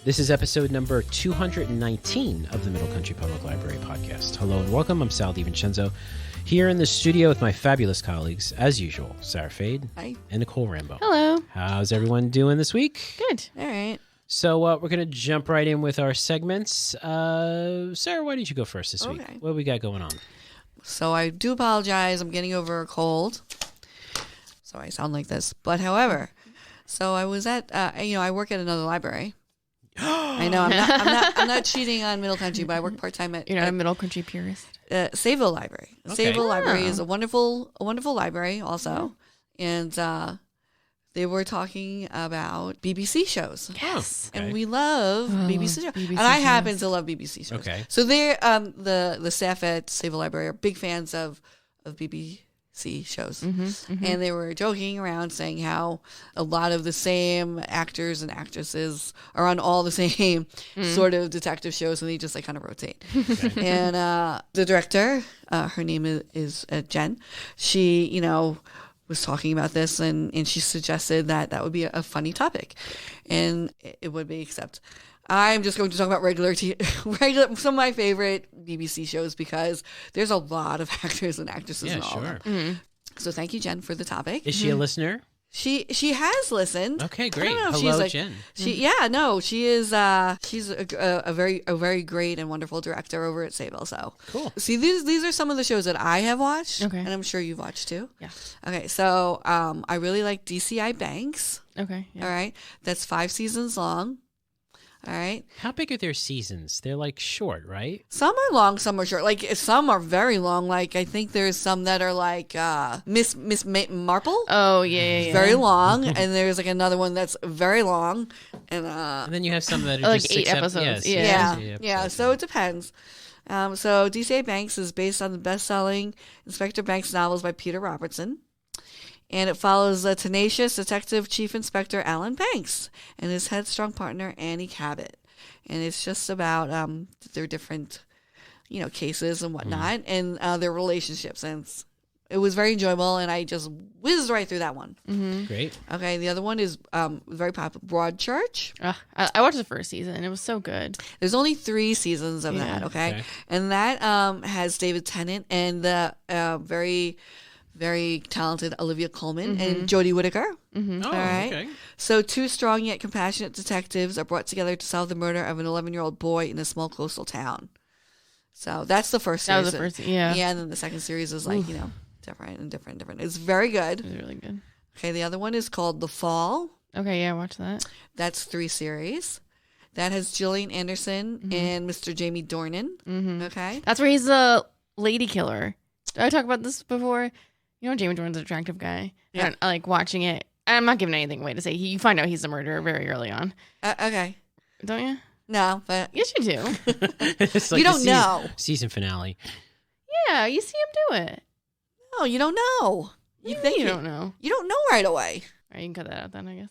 This is episode number 219 of the Middle Country Public Library podcast. Hello and welcome. I'm Sal DiVincenzo, here in the studio with my fabulous colleagues, as usual, Sarah Fade Hi. and Nicole Rambo. Hello. How's everyone doing this week? Good. All right. So we're going to jump right in with our segments. Sarah, why don't you go first this week? What do we got going on? So I do apologize. I'm getting over a cold, so I sound like this. But however, so I was at, I work at another library. I know I'm not cheating on Middle Country, but I work part time at. You're not a Middle Country purist. Sayville Library. Okay. Sayville Library is a wonderful library also, and they were talking about BBC shows. Yes. Okay. And we love BBC shows. BBC And I shows. happen to love BBC shows. Okay. So they're the staff at Sayville Library are big fans of BBC shows. And they were joking around saying how a lot of the same actors and actresses are on all the same sort of detective shows, and they just kind of rotate. And the director, her name is Jen. She, was talking about this, and she suggested that would be a funny topic, and it would be. Except, I'm just going to talk about regular some of my favorite BBC shows because there's a lot of actors and actresses in all of them. So thank you, Jen, for the topic. Is she a listener? She has listened. Okay, great. I don't know if Hello, she's Jen. she is. She's a very great and wonderful director over at Sayville. So Cool. See, these are some of the shows that I have watched, Okay. and I'm sure you've watched too. Yeah. Okay, so I really like DCI Banks. Okay. Yeah. All right, that's 5 seasons long. All right, How big are their seasons? They're short, right? some are long, some are short. Some are very long. I think there's some that are Miss Marple. Oh yeah. Very long, and there's another one that's very long, and And then you have some that are Like just 8 6 episodes. Yes, Yeah. yeah. So it depends. So DCA Banks is based on the best-selling Inspector Banks novels by Peter Robertson, and it follows a tenacious Detective Chief Inspector Alan Banks and his headstrong partner Annie Cabot, and it's just about their different, cases and whatnot, and their relationships, and it was very enjoyable, and I just whizzed right through that one. Great. Okay, the other one is very popular, Broadchurch. I watched the first season. And it was so good. There's only 3 seasons of that, okay? And that has David Tennant and the very, very talented Olivia Colman and Jodie Whittaker. Oh, All right. okay. So 2 strong yet compassionate detectives are brought together to solve the murder of an 11-year-old boy in a small coastal town. So that's the first That series. was the first. Yeah. Yeah, and then the second series is different. It's very good. It was really good. Okay, the other one is called The Fall. Okay. Yeah. Watch that. That's 3 series. That has Gillian Anderson and Mr. Jamie Dornan. Okay. That's where he's a lady killer. Did I talk about this before? Jamie Dornan's an attractive guy. Yeah. And I like watching it. I'm not giving anything away to say. You find out he's a murderer very early on. Okay. Don't you? No, but Yes, you do. It's you the don't know. Season finale. Yeah. You see him do it. No, you don't know. You don't know. You don't know right away. All right, you can cut that out then, I guess.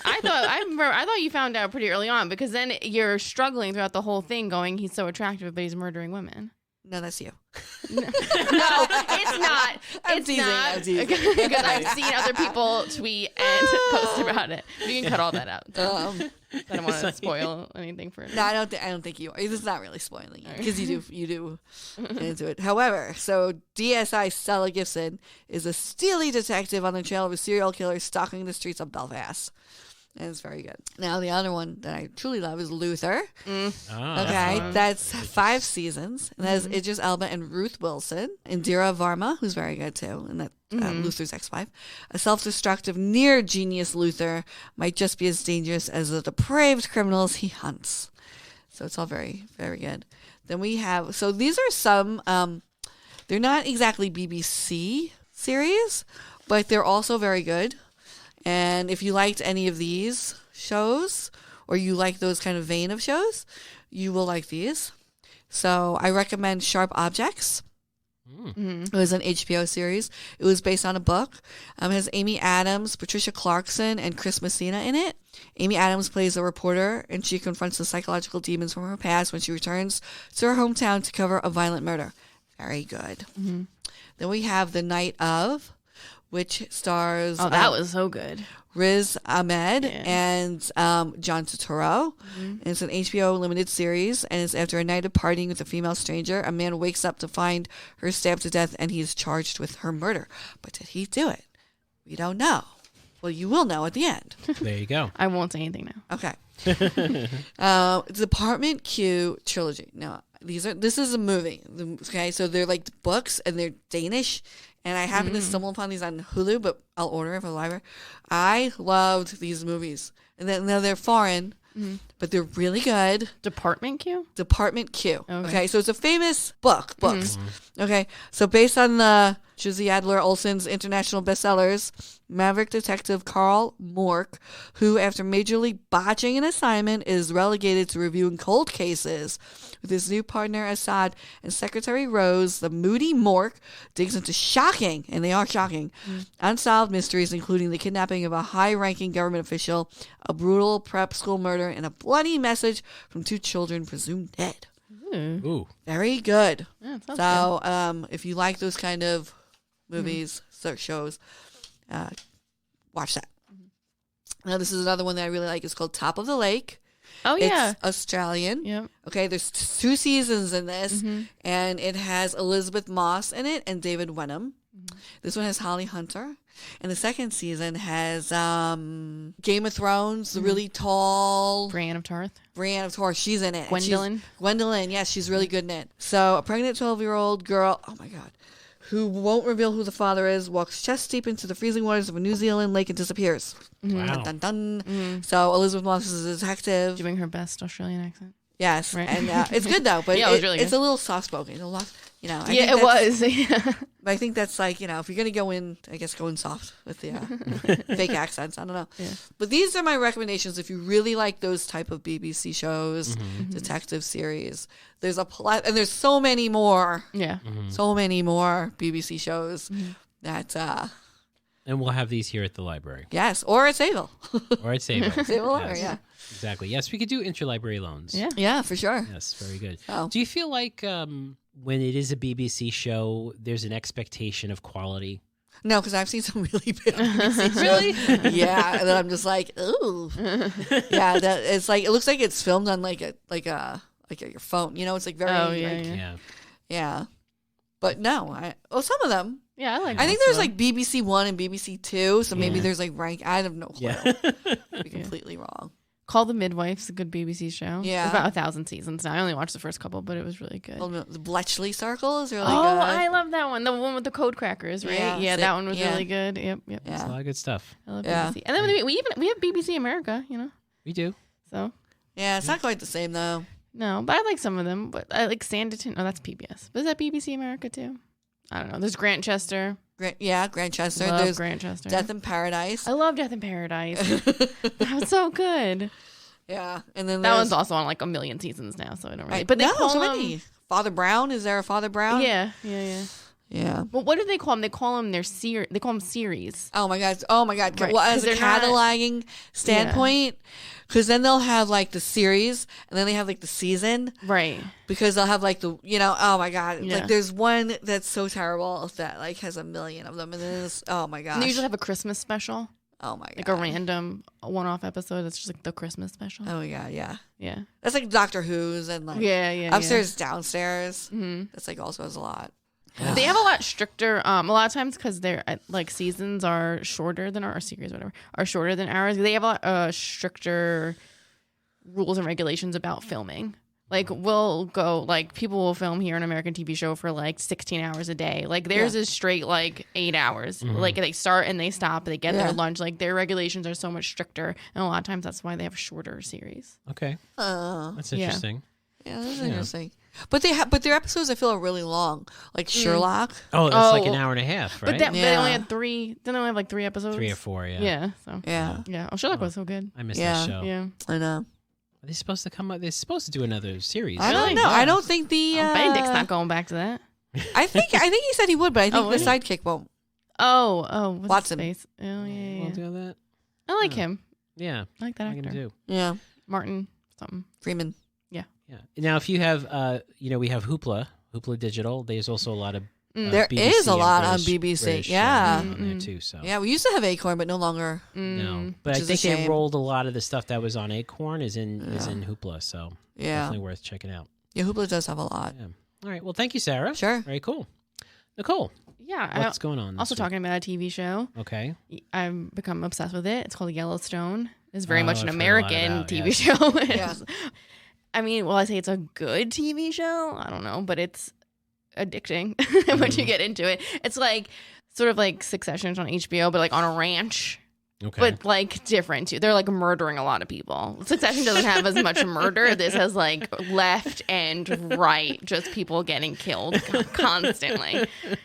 I thought you found out pretty early on because then you're struggling throughout the whole thing going, he's so attractive, but he's murdering women. No, that's you. No, it's not. I'm It's teasing, not. I'm teasing. Because I've seen other people tweet and post about it. You can cut all that out. I don't want to spoil anything for it. No, I don't think you are. This is not really spoiling it because you do into it. However, so DSI Stella Gibson is a steely detective on the trail of a serial killer stalking the streets of Belfast. And it's very good. Now, the other one that I truly love is Luther. Okay, that's 5 seasons. And that has Idris Elba and Ruth Wilson. Indira Varma, who's very good too, and that Luther's ex-wife. A self-destructive, near-genius Luther might just be as dangerous as the depraved criminals he hunts. So it's all very, very good. Then we have, so these are some, they're not exactly BBC series, but they're also very good. And if you liked any of these shows, or you like those kind of vein of shows, you will like these. So I recommend Sharp Objects. It was an HBO series. It was based on a book. It has Amy Adams, Patricia Clarkson, and Chris Messina in it. Amy Adams plays a reporter, and she confronts the psychological demons from her past when she returns to her hometown to cover a violent murder. Very good. Then we have The Night of, which stars... Oh, that was so good. Riz Ahmed and John Turturro. And it's an HBO limited series, and it's after a night of partying with a female stranger, a man wakes up to find her stabbed to death, and he is charged with her murder. But did he do it? We don't know. Well, you will know at the end. There you go. I won't say anything now. Okay. Department Q trilogy. Now, this is a movie. Okay, so they're like books, and they're Danish. And I happen to stumble upon these on Hulu, but I'll order it from the library. I loved these movies. And then now they're foreign, but they're really good. Department Q? Department Q. Okay, so it's a famous books. Okay, so based on the Jussi Adler Olsen's international bestsellers, Maverick detective Carl Mork, who after majorly botching an assignment is relegated to reviewing cold cases with his new partner Assad and Secretary Rose, the moody Mork digs into shocking, and they are shocking, unsolved mysteries, including the kidnapping of a high-ranking government official, a brutal prep school murder, and a bloody message from 2 children presumed dead. Ooh. Very good. Yeah, sounds So, if you like those kind of movies, shows, watch that. Now, this is another one that I really like. It's called Top of the Lake. Oh, yeah. It's Australian. Yep. Okay, there's 2 seasons in this, and it has Elizabeth Moss in it and David Wenham. This one has Holly Hunter. And the second season has Game of Thrones, the really tall Brienne of Tarth. She's in it. Gwendolyn. Gwendolyn, yes, she's really good in it. So a pregnant 12-year-old girl, oh my God, who won't reveal who the father is, walks chest deep into the freezing waters of a New Zealand lake and disappears. Wow. Dun, dun, dun. So Elizabeth Moss is a detective. Doing her best Australian accent. Yes, Right. and it's good though, but Yeah, it was really it's good. a little soft-spoken. A lot, I Yeah, think it was. But I think that's like, if you're going to go in, I guess go in soft with the fake accents. I don't know. Yeah. But these are my recommendations if you really like those type of BBC shows, detective series. There's and there's so many more. Yeah. So many more BBC shows that, And we'll have these here at the library. yes, or at Sable. Or at Sable. Sable Library, yeah. Exactly. Yes, we could do interlibrary loans. Yeah. Yeah, for sure. Yes, very good. Oh. Do you feel like when it is a BBC show, there's an expectation of quality? No, because I've seen some really bad BBC shows. Really? Yeah, and then I'm just like, ooh. Yeah, it's like, it looks like it's filmed on like your phone. It's like very, yeah. But no, some of them. Yeah, I like I think most there's of like BBC One and BBC Two, so maybe there's like rank. I have no clue. Yeah. I'd be completely wrong. Call the Midwife's a good BBC show. Yeah. It's about 1,000 seasons now. I only watched the first couple, but it was really good. Well, the Bletchley Circle is really good. I love that one. The one with the code crackers, right? Yeah, that one was really good. Yep. It's a Yeah, lot of good stuff. I love Yeah. BBC. And then we have BBC America, We do. So, yeah, it's not quite the same though. no, but I like some of them. But I like Sanditon. Oh, that's PBS. But is that BBC America too? I don't know. There's Grantchester. Grantchester. Love There's Grantchester. Death in Paradise. I love Death in Paradise. That was so good. Yeah, and then That one's also on like a million seasons now, so I don't really. But But they call so them, many. Father Brown. Is there a Father Brown? Yeah. Yeah. Well, what do they call them? They call them They call them series. Oh my god. Right, Well, as 'cause a they're not- cataloging standpoint, because then they'll have like the series, and then they have like the season. Right. Because they'll have like oh my god, Yeah. like there's one that's so terrible that like has a million of them, and then it's, oh my gosh, And they usually have a Christmas special, oh my god, like a random one-off episode. That's just like the Christmas special. oh my god, yeah, Yeah. that's like Doctor Who's and like Yeah. upstairs, downstairs. Mm-hmm. That's like also has a lot. They have a lot stricter, a lot of times because their like seasons are shorter than our series, whatever, are shorter than ours. They have a lot stricter rules and regulations about filming. Like we'll go, like people will film here an American TV show for like 16 hours a day. Like theirs is straight like 8 hours. Like they start and they stop. They get their lunch. Like their regulations are so much stricter, and a lot of times that's why they have a shorter series. Okay. That's interesting. Yeah, that's interesting. But their episodes I feel are really long, like Sherlock. Oh, that's like an hour and a half, right? But they only had 3. Then they only have like 3 episodes. 3 or 4, yeah. Yeah. So Yeah, Oh, Sherlock was so good. I missed Yeah. that show. Yeah. I know. Are they supposed to come up? They're supposed to do another series. I don't Really? know. I don't think the Benedict's not going back to that. I think he said he would, but I think the would he? sidekick won't. What's Watson. his face? Oh yeah. We'll do that. I like him. Yeah. I like that What are you actor. gonna do? Yeah, Martin something. Freeman. Yeah. Now, if you have, we have Hoopla Digital. There's also a lot of There BBC is a and lot on British- BBC. British Yeah. on there too. So Yeah, we used to have Acorn, but no longer. no, but I Which is a think they shame. rolled a lot of the stuff that was on Acorn is in Hoopla. So Yeah. definitely worth checking out. Yeah, Hoopla does have a lot. Yeah. All right. Well, thank you, Sarah. Sure. Very cool. Nicole, Yeah. what's going on? This Also week? talking about a TV show. Okay. I've become obsessed with it. It's called Yellowstone. It's very much an I've heard a lot American about, TV yes. show. Yeah. I mean, will I say it's a good TV show? I don't know, but it's addicting once you get into it. It's like sort of like Succession on HBO, but like on a ranch. Okay. But like different too. They're like murdering a lot of people. Succession doesn't have as much murder. This has like left and right, just people getting killed constantly.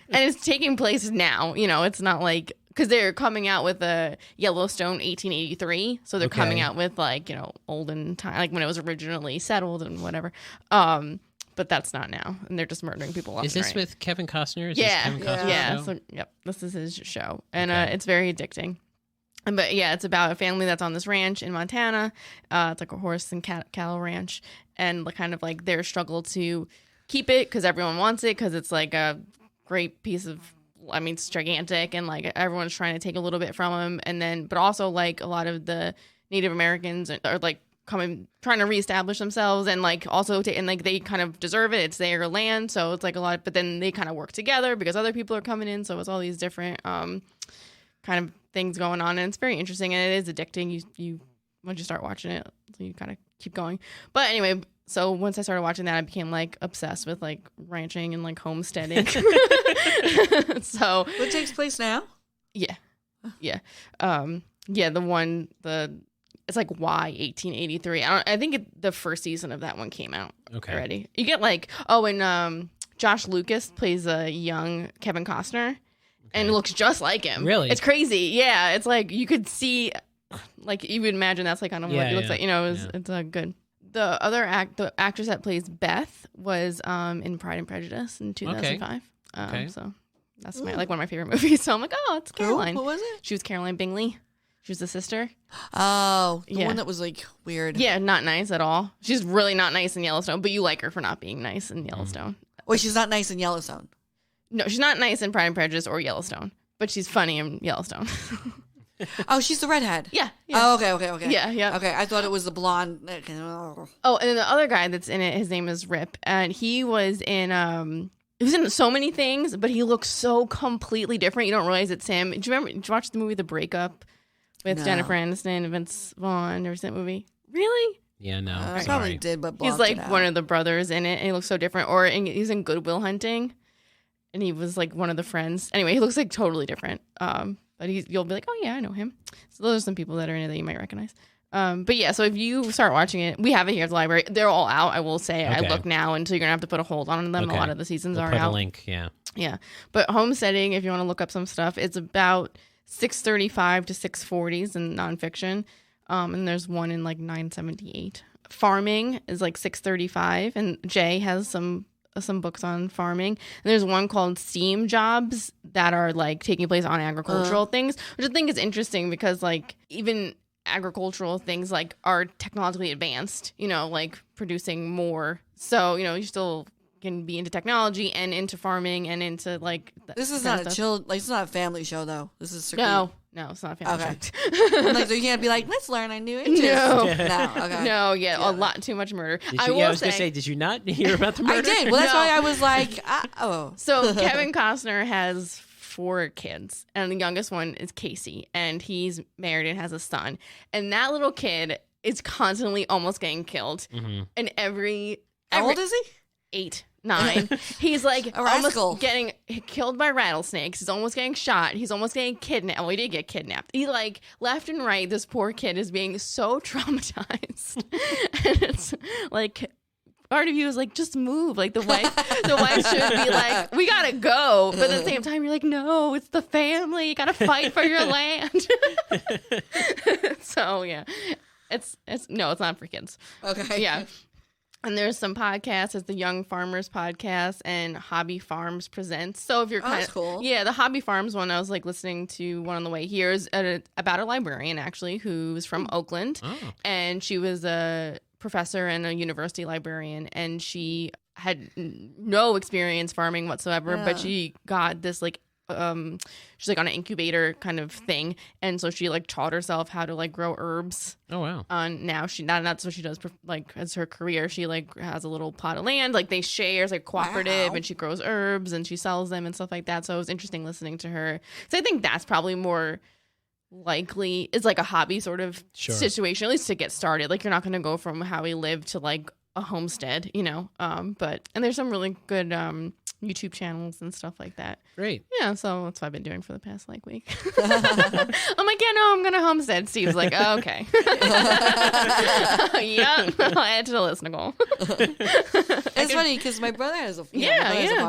And it's taking place now. You know, it's not like because they're coming out with a Yellowstone 1883, so they're coming out with like olden time, like when it was originally settled and whatever. But that's not now, and they're just murdering people. Left Is and this right. with Kevin Costner? Is Yeah, this Kevin Costner's yeah. show? So yep, this is his show, and Okay. it's very addicting. But yeah, it's about a family that's on this ranch in Montana. It's like a horse and cattle ranch, and kind of like their struggle to keep it because everyone wants it because it's like a great piece of. I mean, it's gigantic, and like everyone's trying to take a little bit from them, and then but also like a lot of the Native Americans are like trying to reestablish themselves, and like also and like they kind of deserve it. It's their land, so it's like a lot. But then they kind of work together because other people are coming in, so it's all these different kind of things going on, and it's very interesting, and it is addicting. You once you start watching it, so you kind of keep going. But anyway, so once I started watching that, I became like obsessed with like ranching and like homesteading. So What takes place now? yeah, it's like why 1883. I think the first season of that one came out already. You get like and Josh Lucas plays a young Kevin Costner. And looks just like him. Really? It's crazy. Yeah. It's like you could see, like you would imagine that's like kind of what he looks like. It's good. The other the actress that plays Beth was in Pride and Prejudice in 2005. So that's one of my favorite movies. So I'm like, oh, it's Caroline. Who was it? She was Caroline Bingley. She was the sister. Oh, the one that was like weird. Yeah, not nice at all. She's really not nice in Yellowstone, but you like her for not being nice in Yellowstone. Wait, she's not nice in Yellowstone. No, she's not nice in Pride and Prejudice or Yellowstone, but she's funny in Yellowstone. Oh, she's the redhead. Yeah. Oh, okay. Yeah. Okay, I thought it was the blonde. Oh, and then the other guy that's in it, his name is Rip, and he was in so many things, but he looks so completely different. You don't realize it's him. Did you watch the movie The Breakup with Jennifer Aniston and Vince Vaughn? Never seen that movie? Really? Yeah, no. I sorry. probably did, but He's blocked like it out. one of the brothers in it, and he looks so different. Or he's in Good Will Hunting, and he was like one of the friends. Anyway, he looks like totally different. But you'll be like, oh yeah, I know him. So those are some people that are in it that you might recognize. But yeah, so if you start watching it, we have it here at the library. They're all out. I will say, I look now, and so you're gonna have to put a hold on them. A lot of the seasons We'll are put out. a link, yeah. Yeah, but Homesteading, if you want to look up some stuff, it's about 635 to 640s in nonfiction, and there's one in like 978. Farming is like 635, and Jay has some books on farming. And there's one called Steam Jobs that are like taking place on agricultural things, which I think is interesting because like even agricultural things like are technologically advanced, like producing more. So, you still can be into technology and into farming and into like This is not a chill. Like, it's not a family show though. This is strictly. No, it's not a family Okay. Like, so you can't be like, let's learn a new interest. No. Okay. No, a lot too much murder. I was going to say, did you not hear about the murder? I did. Well, that's No. why I was like, oh. So Kevin Costner has 4 kids, and the youngest one is Casey, and he's married and has a son. And that little kid is constantly almost getting killed. Mm-hmm. And How old is he? 8, 9. He's like A rascal. almost getting killed by rattlesnakes. He's almost getting shot. He's almost getting kidnapped. Well, he did get kidnapped. He like left and right. This poor kid is being so traumatized. And it's like part of you is like, just move. Like the wife should be like, we gotta go. But at the same time, you're like, no, it's the family. You gotta fight for your land. So yeah, it's not for kids. Okay. Yeah. And there's some podcasts. It's the Young Farmers podcast and Hobby Farms Presents. So if you're kind that's of cool. Yeah, the Hobby Farms one, I was like listening to one on the way here is about a librarian actually who's from Oakland, and she was a professor and a university librarian, and she had no experience farming whatsoever, but she got this like she's like on an incubator kind of thing, and so she like taught herself how to like grow herbs. Oh wow. Now that's what she does like as her career. She like has a little plot of land, like they share, it's like cooperative, and she grows herbs and she sells them and stuff like that. So it was interesting listening to her, because I think that's probably more likely, it's like a hobby sort of situation, at least to get started. Like you're not going to go from how we live to like a homestead, you know. But there's some really good YouTube channels and stuff like that. Great. Yeah, so that's what I've been doing for the past like week. I'm like, yeah, no, I'm gonna homestead. Steve's like, oh, okay. Yeah, I'll add to the list, Nicole. It's funny because my brother has a farm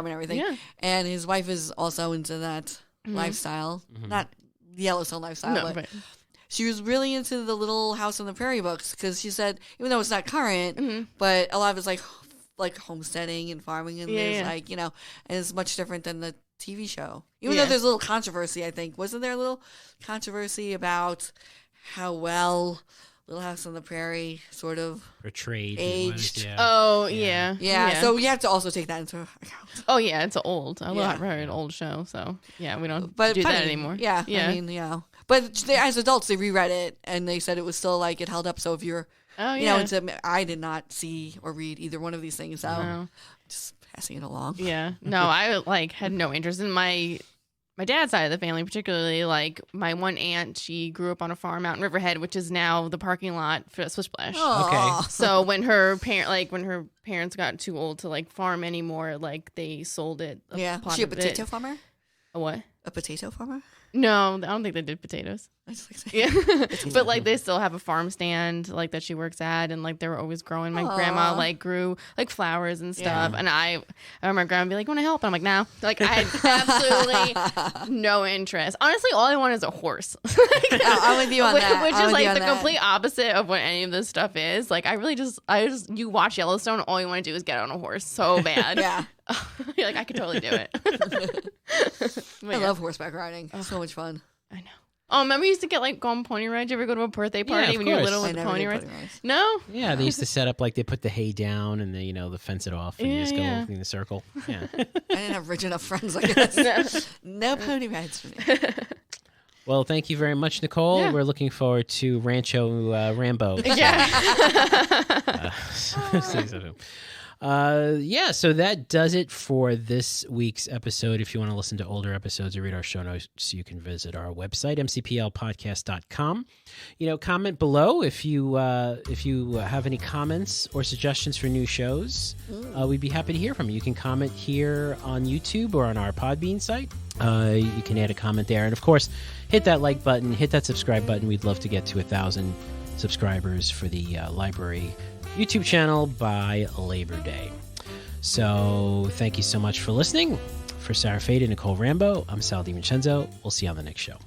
and everything, and his wife is also into that lifestyle, not the Yellowstone lifestyle, but she was really into the Little House on the Prairie books, because she said, even though it's not current, but a lot of it's like homesteading and farming, and there's like, you know, and it's much different than the TV show. Even though there's a little controversy, I think. Wasn't there a little controversy about how well Little House on the Prairie sort of portrayed aged? Oh, yeah. So we have to also take that into account. Oh, yeah, it's an old show, so yeah, we don't do that anymore. Yeah, I mean, you know. But as adults, they reread it, and they said it was still like it held up. So if you're you know, I did not see or read either one of these things, so just passing it along. Yeah. No, I like had no interest in my dad's side of the family, particularly like my one aunt. She grew up on a farm out in Riverhead, which is now the parking lot for Swiss Splash. Okay. So when her parents got too old to like farm anymore, like they sold it. Was she a potato farmer? A what? A potato farmer? No, I don't think they did potatoes. I just like saying. Yeah, but like they still have a farm stand like that she works at, and like they were always growing. My grandma like grew like flowers and stuff, and I remember grandma be like, "Want to help?" And I'm like, "No." Like I had absolutely no interest. Honestly, all I want is a horse. I'm with you on that. Which is like the complete opposite of what any of this stuff is. Like I just you watch Yellowstone, all you want to do is get on a horse so bad. Yeah. You're like, I could totally do it. I love horseback riding. So much fun. I know. Oh, remember you used to get like go on pony rides? You ever go to a birthday party when you were little with the pony rides? No? Yeah, they used to set up like they put the hay down and they, you know, the fence it off and you just go in the circle. Yeah. I didn't have rich enough friends like this. No pony rides for me. Well, thank you very much, Nicole. Yeah. We're looking forward to Rancho Rambo. Yeah. So that does it for this week's episode. If you want to listen to older episodes or read our show notes, you can visit our website, mcplpodcast.com. You know, comment below if you have any comments or suggestions for new shows. We'd be happy to hear from you. You can comment here on YouTube or on our Podbean site. You can add a comment there. And, of course, hit that like button, hit that subscribe button. We'd love to get to 1,000 subscribers for the library YouTube channel by Labor Day. So thank you so much for listening. For Sarah Fade and Nicole Rambo, I'm Sal DiVincenzo. We'll see you on the next show.